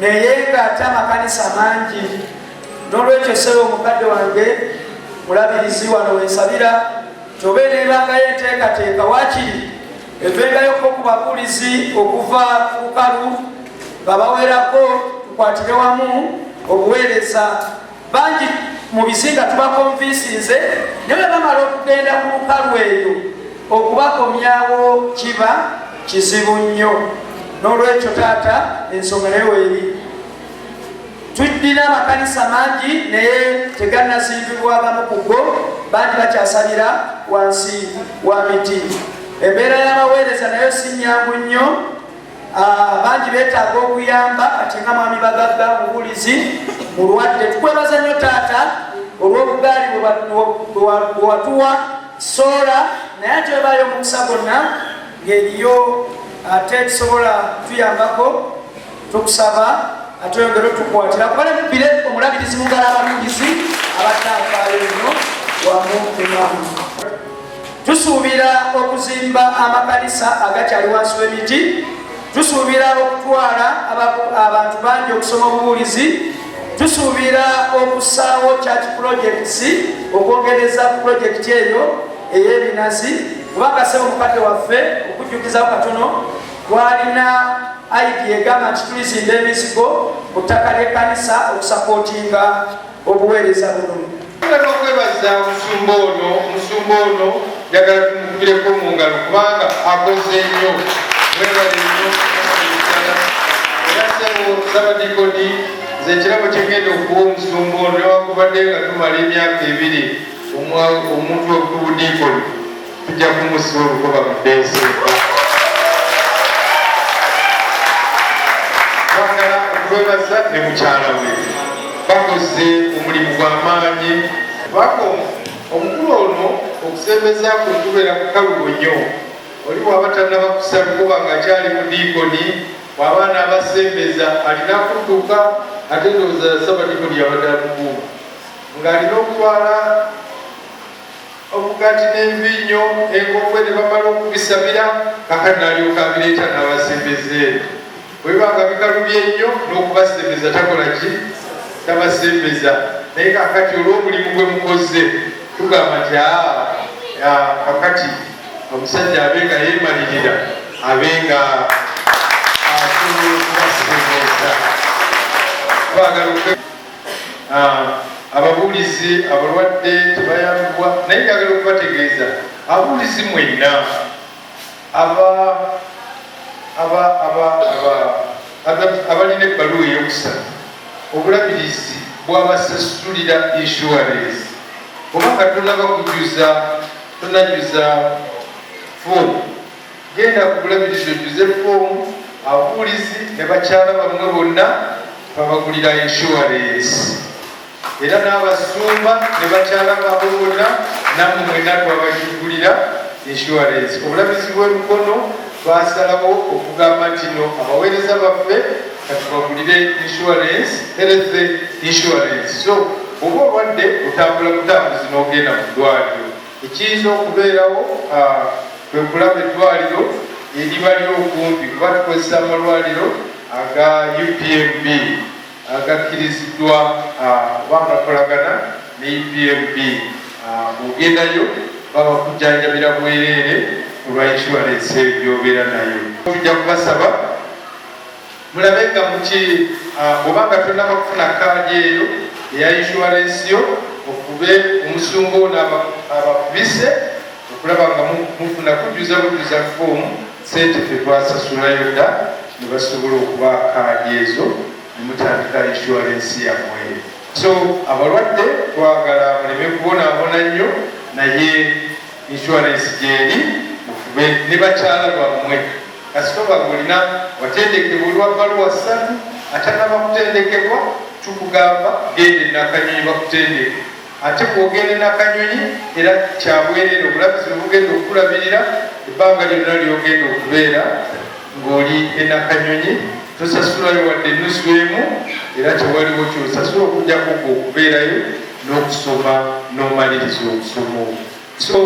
naye ng'ate amakanisa mangi. N'olwekyo ssebo omukadde wange Mulabirizi wano wensabira tobe neebangayo enteekateeka waakiri evengayoko ku babuulizi okuva ku lukalu nga bawerako tukwatire wamu obuweereza. Bangi mu bizinga tubakonvinsinze naye bwe bamala okugenda ku lukalu eyo okubakomyawo kiba kizibu nnyo. N'olwekyo taata ensonga naye weeri. Tulina amakanisa mangi naye tegannazimbibwa agamu ku go, bangi bakyasalira wansi wa miti. Embeera y'abaweereza nayo si nnyangu nnyo. Bangi beetaaga okuyamba kati nga mwami Bagagga mubuulizi mulwadde. Tukwebaza nnyo taata olw'obugaali bwe watuwa soola, naye ate webayo omukisa gonna ng'eriyo ate tusobola tuyambako. Tukusaba ate oyongere tukwatira kubale mubire Omulabirizi mu ngalo abalungizi abatafaayo nnyo wamu emamu. Tusuubira okuzimba amakanisa agakyali wansi w'emiti. Tusuubira okutwala abantu bangi okusoma obubuulizi. Tusuubira okussaawo church projects okwongereza ku projekiti eyo ey'ebinazi. Kubanga ssebo omukadde waffe okujjukizawo katono twalina idea egamba nti tulizimba emizigo ku ttaka ly'ekkanisa okusapootinga obuweereza buno. Okwebaza omusumba ono njagala tumukubireko mu ngalo kubanga akoze nnyo. Mwebale nnyo era ssebo Ssabadikoni nze ekirabo kyengenda okuwa omusumba ono newakubadde nga tumala emyaka 2 omuntu w'obudikoni tujja kumusiba olukoba mu Desemba. Twagala okwebaza ne mukyala we bakoze omulimu gw'amaanyi. Omukulu ono okusembezaako okubeera ku kalubo nnyo. Oli bw'aba tannaba kussa lukoba ng'akyali mu diikoni, bw'abaana abasembeza alina kudduka ate ndowooza Ssabadikoni yabadde amukuuma ng'alina okutwala obugati n'envinnyo enkokwe ne bamala okubisabira kakati n'alyoka abireeta n'abasembeze. Bwe bibanga bikalubye nnyo n'okubasembeza takola ki? Tabasembeza. Naye kakati olw'omulimu gwe mukoze tugamba nti kakati omusajja abe nga yeemalirira abe nga asobola okubasembeza. Twagala ababuulizi abalwadde tebayambibwa naye njagala okubategeeza ababuulizi mwenna abalina ebbaluwa ey'okusatu Obulabirizi bwabasasulira insurance. Kubanga tonajuza foomu genda ku Bulabirizi ojuze foomu ababuulizi ne bakyala bamwe bonna babagulira insurance. Era n'abasumba ne bakyala baabwe bonna nammwe mwenna twabagulira insurance. Obulabirizi bw'e Mukono twasalawo okugamba nti no abaweereza baffe katubagulire insurance, health insurance. So oba obadde otambula butambuzi n'ogenda mu ddwaliro, ekiyinza okubeerawo kwe kulaba eddwaliro eriba ly'okumpi kuba tukozesa amalwaliro aga UPMB agakkiriziddwa oba agakolagana ne UPMB. Ogendayo babakujjanjabira bwereere olwa insurance ebyobeera nayo. Tujja kubasaba mulabe nga obanga tonnaba kufuna kaadi eyo eya insurance yo okube omusumba ono abakubise okulaba nga mufuna kujuza foomu sente fe twasasulayo dda ne basobola okuba kaadi ezo ne mutandika insurance yammwe. So abalwadde twagala muleme kubonaabona nnyo naye insurance gyeri mufube ne bakyala bammwe. Kasitoba ng'olina watendekebwa olwa bbaluwa 3 atanaba kutendekebwa tukugamba genda e Nakanyonyi bakutendeke. Ate bw'ogenda e Nakanyonyi era kyabwerere Obulabirizi bwe bugenda okulabirira ebbanga lyonna ly'ogenda okubeera ng'oli e Nakanyonyi tosasulayo wadde ennusu emu era tewaliwo kyosasula okujjako okubeerayo n'okusoma n'omaliriza okusoma. So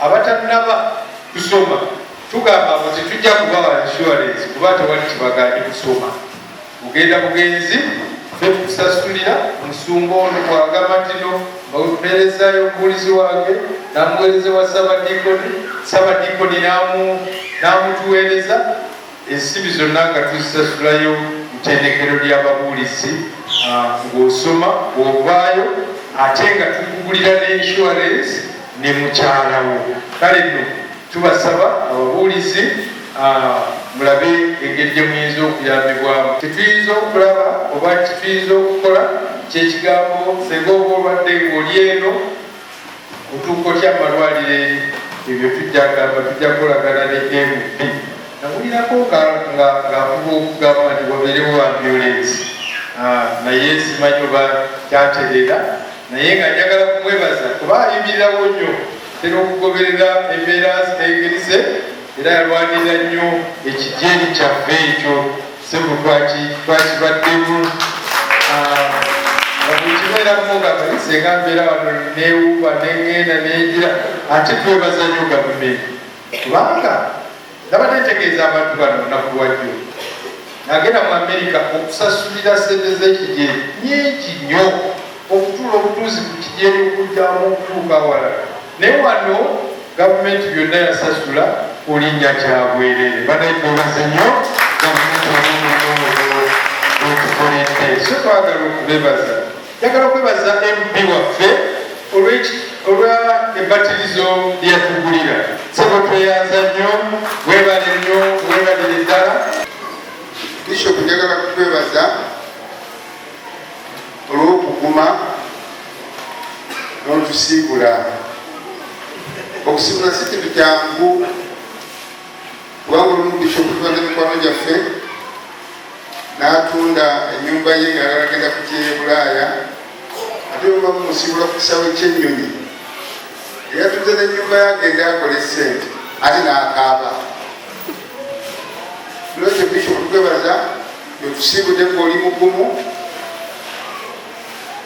abatannaba kusoma tugamba ngo tetujja kubawa insurance kuba tewali kibagaanyi kusoma. bugenda bugenzi ffe tukusasulira musumba ono bwagamba tino bamupeerezayo omubuulizi wange namuweereza wa sabadiikoni namutuweereza ensibi zonna nga tuzisasulayo mutendekero ly'ababuulizi ng'osoma bw'ovaayo ate nga tukugulira n'insurance ne mukyalawo. Kale nno tubasaba ababuulizi mulabe engeri gye muyinza okuyambibwamu. Tetuyinza okulaba oba tetuyinza okukola kyekigambo senga oba olwadde ng'oli eno otuuka otya amalwaliro ebyo tujjagamba tujja kukolagana ne MP nawulirako ng'afuba okugamba nti wabeerewo ambulance naye simanyi oba kyatereera naye nga njagala kumwebaza kuba ayimirirawo nnyo tera okugoberera embeera zitegerise era yalwanira nnyo ekijeeri kyaffe ekyo sebo twakibaddemu bwekibeeramu nga senga mbeera wano neewuuba neŋŋenda nenjira ate twebaza nnyo gavumenti kubanga ndabadde ntegeeza abantu bano lunaku lwajjo nagenda mu Amerika okusasulira sente z'ekijeeri nyingi nnyo okutuula obutuuzi ku kijeeri okujjamu okutuuka awalala naye wano gavumenti byonna yasasula ku linnya kyabwerere. Banayitwebaze nnyo gavumenti watukoledde so twagala okubebaza. Njagala okwebaza MP waffe olwa ebbatirizo lyeyatugulira sebo tweyanza nnyo webale nnyo webalire ddala. Bishop njagala kukwebaza olw'okuguma n'otusiibula. Okusiibula si kintu kyangu kubanga olumu Bishop tubadde mikwano gyaffe n'atunda ennyumba ye ng'agenda kutyera Bulaaya ate oba mumusiibula ku kisaawe ky'ennyonyi eyatuze n'ennyumba ye agenda akola essente ate n'akaaba. Lwekyo Bishop tukwebaza bwetusiibudde ng'oli mugumu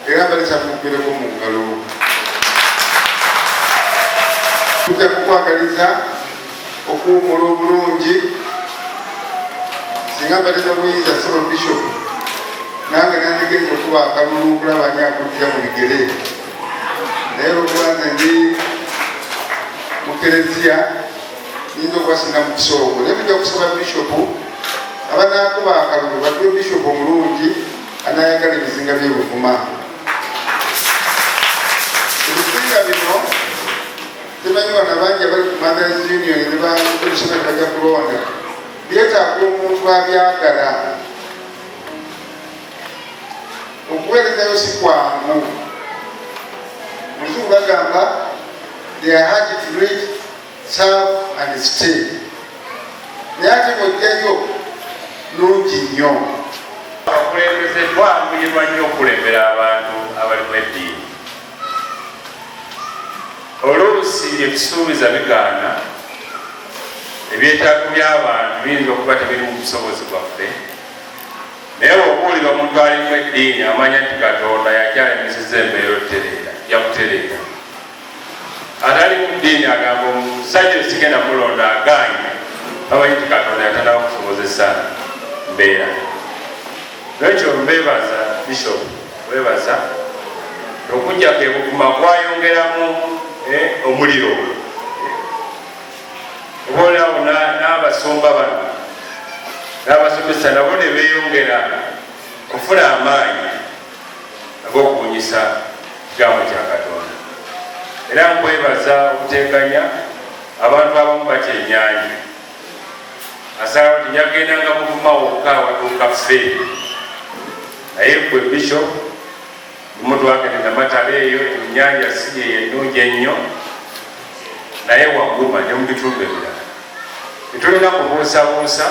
era mbalisa mukubireko mu ngalo. Tujja kukwagaliza okuwummula obulungi singa mbadde n'obuyinza sebo Bishop nange nandigenza okuba akalulu okulaba ani akuddira mu bigere naye olwokubanza ndi mu kereziya nyinza okubasinga mu kisoogo naye tujja kusaba Bishop abanaakuba akalulu batuwe Bishop omulungi anayagala ebizinga by'e Buvuma. Ebizinga bino temanyi wana bangi abali ku Mothers Union ne bakolesera bajja kulonda byetaaga omuntu abyagala. Okuweerezayo si kwangu. Muzungu bagamba they are hard to reach, serve and stay. Naye ate ng'ojjayo nungi nnyo. Abakulembeze twanguyirwa nnyo okulembera abantu abali mu eddiini. Oluusi bye tusuubiza bigaana ebyetaago by'abantu biyinza okuba tebiri mu busobozi bwaffe naye obuulira omuntu ali mu eddiini amanya nti Katonda yakyalemeseza embeera yakutereera. Atali mu ddiini agamba omusajja esigenda mulonda agaanye amanyi nti Katonda yatanaba kusobozesa mbeera. Lwekyo mbeebaza Bishop weebaza okujja ke Buvuma kwayongeramu omuliro obaolaawo n'abasumba bano n'abasomesa nabo ne beeyongera okufuna amaanyi ag'okubunyisa kigambo kya Katonda. Era nkwebaza okuteganya abantu abamu bakyennyanja asalawo nti nyagendanga Buvuma wokka watuuka ffe naye gwe Bishop omuntu wagende namatala eyo ennyanja si yeyo ennungi ennyo naye waguma ne mu bitundu ebirala tetulina kubuusabuusa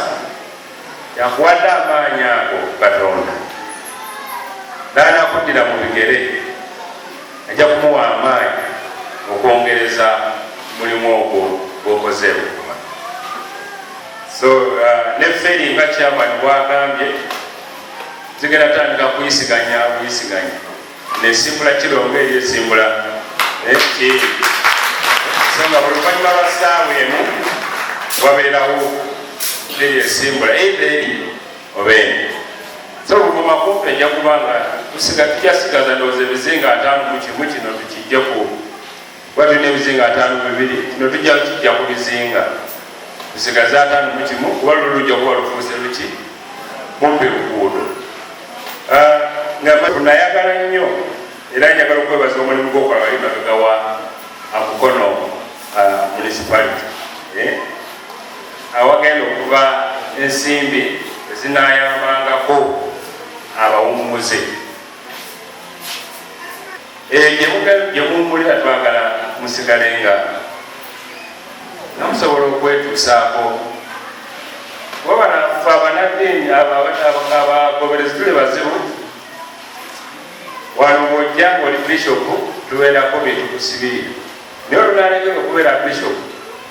yakuwadde amaanyi ago Katonda n'anakuddira mu bigere ajja kumuwa amaanyi okwongereza mulimu ogwo gwokoze Buvuma. So nefferi nga chairman bwagambye zigenda tandika kuyisiganya nesimbula kirongo eri esimbula ekiri so nga buli luvannyuma lwa ssaawa emu wabeerawo eri esimbula either eri oba eni okukoma kumpi ejja kubanga tukyasigaza ndowooza ebizinga 5 mu kimu kino tukijjaku kuba tulina ebizinga 5 bibiri kino tujja kijja ku bizinga tusigaze 5 mu kimu kuba lulujja kuba lufuuse luki kumpi luguudo. Nayagala nnyo era njagala okwebaza omulimu gw'okola wali mabega wa Mukono municipality awagenda okuva ensimbi ezinayambangako abawummuze gye muwummulira twagala musigale nga namusobola okwetuusaako kuba banafe abanaddiini abagoberezi tuli bazibu wano bwojja ngaoli bishopu tubeerako byetukusibirira naye olunalekera okubeera bishopu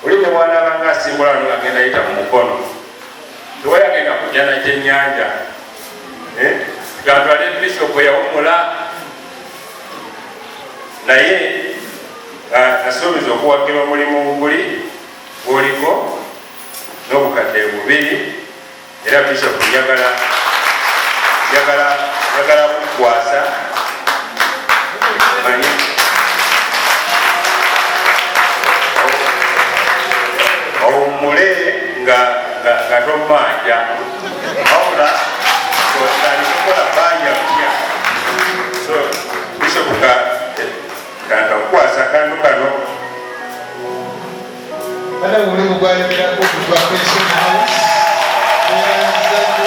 oli ne bwanaabanga asimbula wano agenda yita mu Mukono tewayagenda kujja nakyennyanja gantwale bishopu yawummula naye asuubiza okuwagira omulimu guli gwoliko n'obukadde 2 era bishopu njagala bukwasa manyi owummule nga tomanja wabula alikukola banja kutya so bishopuka kankakukwasa kantu kano bala omulimu gwalemerako okuva pension house eyanzege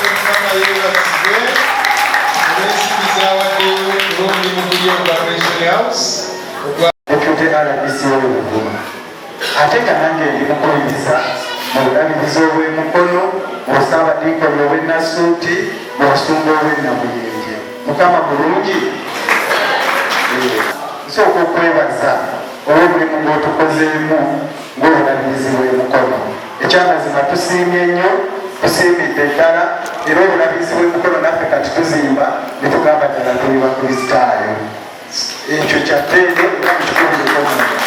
mukama yeebazibwe olw'ensimbi zawaddeyo olw'omulimu guli ogwa pension house Deputy RDC Buvuma. Ate nga nange ndi mukubiriza mu bulabirizi obw'e Mukono, mu Ssaabadinkoni ow'e Nasuuti, mu Busumba obw'e Namuyenje. Mukama bulungi. Nsooka okwebaza olw'omulimu gw'otukozeemu ng'obulabirizi bw'e Mukono. Ekyamazima tusiimye nnyo, tusiimidde ddala, era obulabirizi bw'e Mukono naffe kati tuzimba ne tugamba ddala tuli bakristaayo. Ekyo kyatteere era mukikubireko omuntu.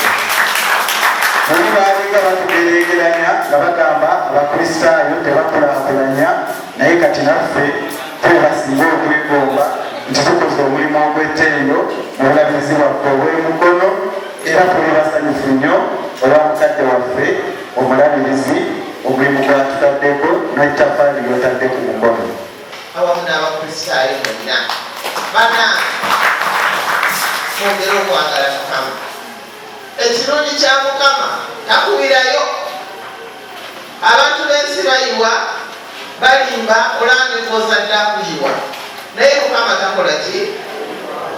Buli baalinga batugereegeranya nga bagamba abakristaayo tebakulaakulanya naye kati naffe twebasinga okwegomba nti tukoze omulimu ogw'ettendo mu bulabirizi bwaffe obw'e Mukono era tuli basanyufu nnyo olwa mukadde waffe omulabirizi omulimu gwatutaddeko n'ettafaali lyotadde ku Mukono. Awamu n'abakristaayo bonna mwongere okwagala Mukama. Ekirungi kya Mukama takubirayo. Abantu b'ensi bayiwa balimba olanga kozadde akuyiwa naye Mukama takola ki?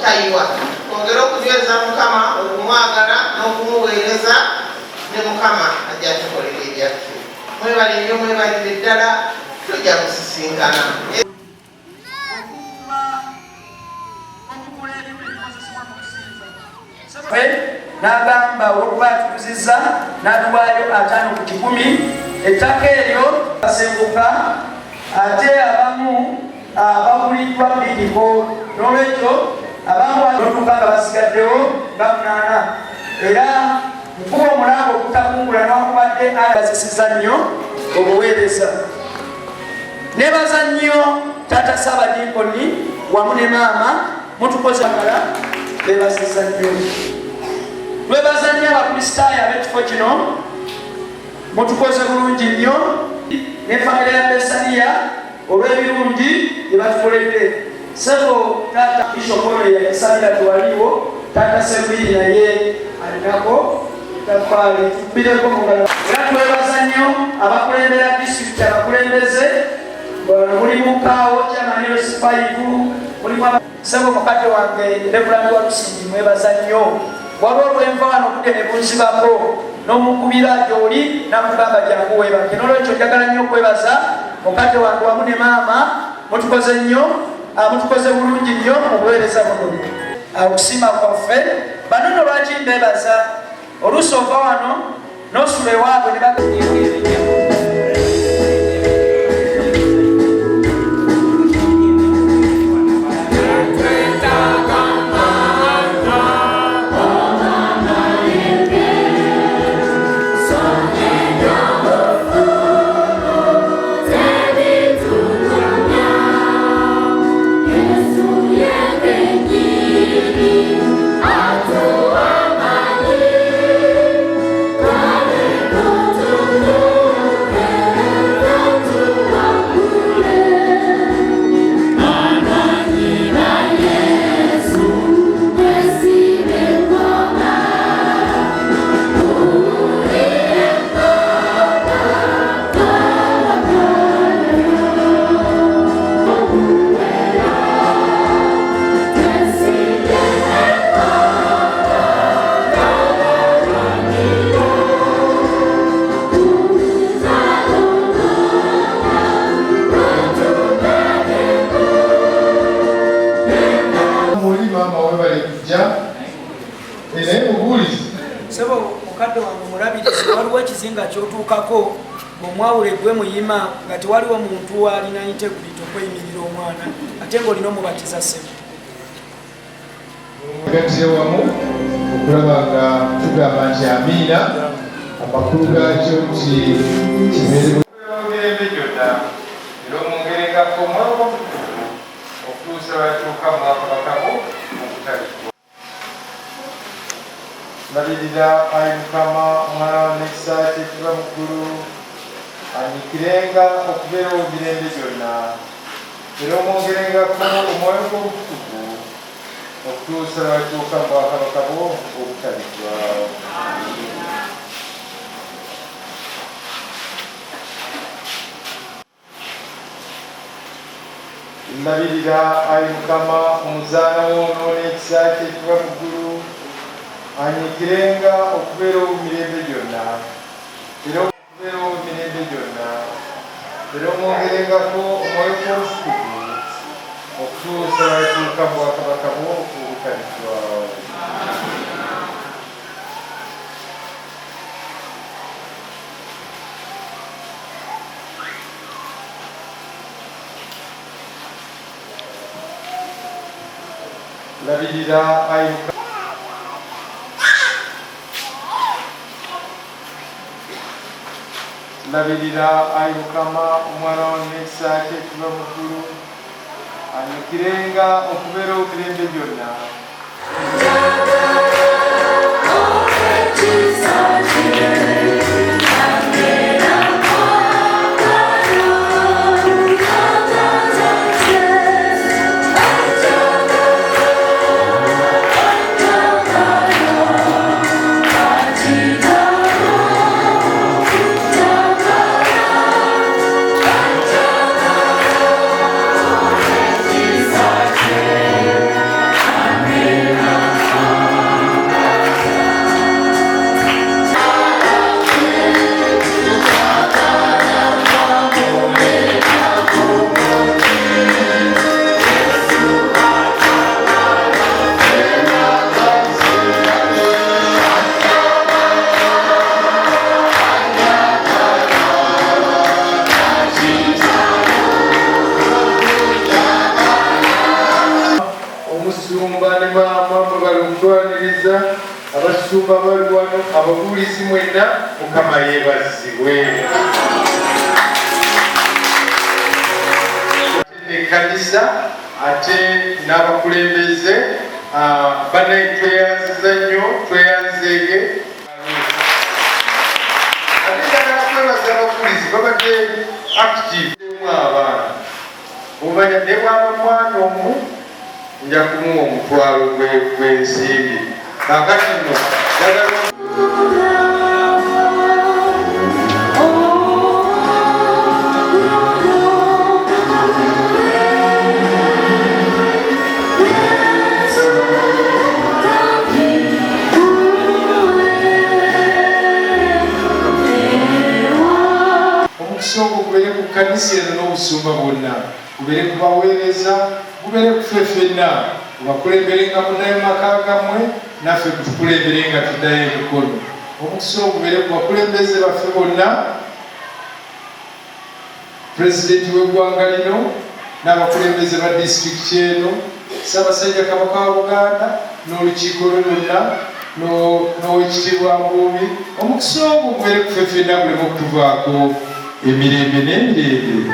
Tayiwa. Mwongere okunyweza Mukama, okumwagala n'okumuweereza ne Mukama ajja tukolera ebyaffe. Mwebale nnyo, mwebalire ddala, tujja kusisinkana. N'agamba olwokuba atukuzizza n'atuwaayo 5 ku 10 ettaka eryo asenguka ate abamu baguliddwa bidiko n'olwekyo abamu n'otuuka nga basigaddewo nga 8 era nkuba omulanga okutakumbula n'okubadde agazisiza nnyo obuweereza. Nebaza nnyo taata Ssaabadinkoni wamu ne maama mutukoze akala bebasiza nnyo. Twebaza nnyo abakristaayo ab'ekifo kino mutukoze bulungi nnyo ne famire ya Besaniya olw'ebirungi bye batukoledde. Sebo taata Bishop ono yayisabira tewaliwo, taata Sembiri naye alinako tafaali tubbireko mungalo. Era twebaza nnyo abakulembera disitulikiti abakulembeze mulimu Kaawo Kyamani Resipayivu mulimu Sebo mukadde wange Reverand Walusimbi mwebaza nnyo. Waliwo olwenva wano obudde ne bunzibako n'omukubira gy'oli n'amugamba jangu weebake. N'olwekyo njagala nnyo okwebaza mukadde wange wamu ne maama mutukoze nnyo, mutukoze bulungi nnyo mu buweereza buno. Okusiima kwaffe bano nno lwaki mbeebaza oluusi ova wano n'osula ewaabwe ne to Omulabirizi waliwo ekizinga kyotuukako ng'omwawule gwe muyima nga tewaliwo muntu alina integrity okweyimirira omwana ate ng'olina omubatiza ssebo. Gatire wamu okulaba nga tugamba nti amiina amakulu gaakyo nti kibeeremirembe gyonna era omwongerengako omwaka omutukuvu okutuusa batuuka mu mwaka bakamu okutalitwa. Balirira Ayi Mukama omwana wa Nekisa kyekiba muggulu anyikirenga okubeera omumirembe gyonna era omwongerengako omwoyo gw'obutukuvu okutuusa batuuka mu bwakabaka bwo obutalitwa. Ndabirira Ayi Mukama omuzaana w'ono n'ekisa kye ekiva mu ggulu anyikirenga okubeera omumirembe gyonna era okubeera omumirembe gyonna era omwongerengako omwoyo gw'obutukuvu okutuusa batuuka mu bwakabaka bwo obutalitwa. Labirira Ayi Mukama omwana wa Nekisa kyekiva mu ggulu anyikirenga okubeera omumirembe gyonna abasumba bali wano ababuulizi mwenna Mukama yeebazibwe. Ekkanisa ate n'abakulembeze banaye tweyanziza nnyo tweyanzeege ate njagala kwebaza ababuulizi babadde active mu abaana omanya ne bwaba mwana omu nja kumuwa omutwalo gw'ensimbi kakati nno omukisa ogwo gubeere ku kkanisa eno n'obusumba bwonna gubeere ku baweereza gubeere ku ffe ffenna tubakulemberenga muddayo maka gammwe naffe tukulemberenga tuddayo emikono. Omukisa ogubeere ku bakulembeze baffe bonna pulezidenti w'eggwanga lino n'abakulembeze ba disitulikiti eno Ssaabasajja Kabaka wa Buganda n'olukiiko lwe lwonna n'owekitiibwa Mbuubi. Omukisa ogwo gubeere ku ffe ffenna guleme okutuvaako emirembe n'emirembe.